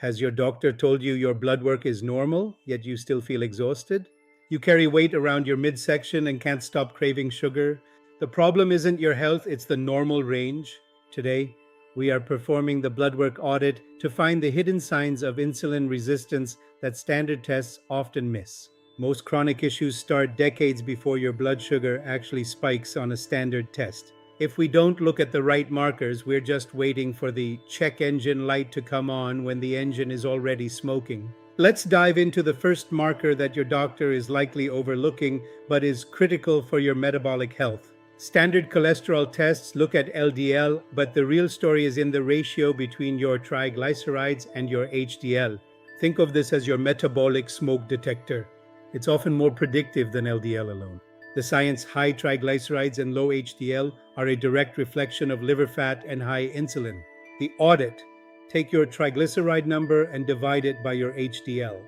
Has your doctor told you your blood work is normal, yet you still feel exhausted? You carry weight around your midsection and can't stop craving sugar? The problem isn't your health, it's the normal range. Today, we are performing the bloodwork audit to find the hidden signs of insulin resistance that standard tests often miss. Most chronic issues start decades before your blood sugar actually spikes on a standard test. If we don't look at the right markers, we're just waiting for the check engine light to come on when the engine is already smoking. Let's dive into the first marker that your doctor is likely overlooking but is critical for your metabolic health. Standard cholesterol tests look at LDL, but the real story is in the ratio between your triglycerides and your HDL. Think of this as your metabolic smoke detector. It's often more predictive than LDL alone. The science high triglycerides and low HDL are a direct reflection of liver fat and high insulin. The audit: take your triglyceride number and divide it by your HDL.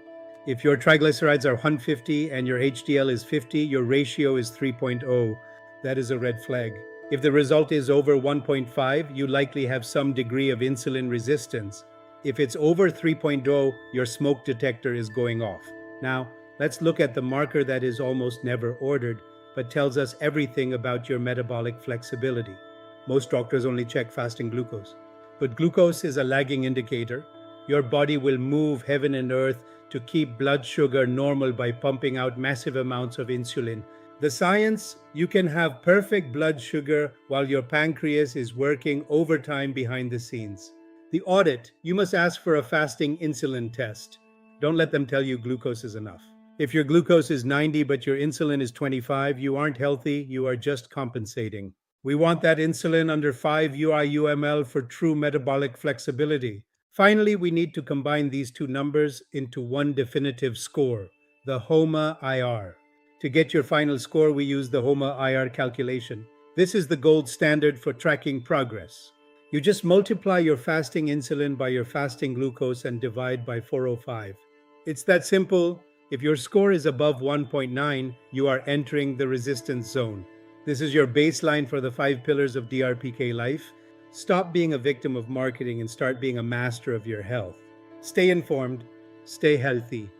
If your triglycerides are 150 and your HDL is 50, your ratio is 3.0. That is a red flag. If the result is over 1.5, you likely have some degree of insulin resistance. If it's over 3.0, your smoke detector is going off. Now, let's look at the marker that is almost never ordered, but tells us everything about your metabolic flexibility. Most doctors only check fasting glucose. But glucose is a lagging indicator. Your body will move heaven and earth to keep blood sugar normal by pumping out massive amounts of insulin. The science: you can have perfect blood sugar while your pancreas is working overtime behind the scenes. The audit: you must ask for a fasting insulin test. Don't let them tell you glucose is enough. If your glucose is 90 but your insulin is 25, you aren't healthy, you are just compensating. We want that insulin under 5 UI/UML for true metabolic flexibility. Finally, we need to combine these two numbers into one definitive score, the HOMA-IR. To get your final score, we use the HOMA-IR calculation. This is the gold standard for tracking progress. You just multiply your fasting insulin by your fasting glucose and divide by 405. It's that simple. If your score is above 1.9, you are entering the resistance zone. This is your baseline for the 5 pillars of DrPKlyfe. Stop being a victim of marketing and start being a master of your health. Stay informed, stay healthy,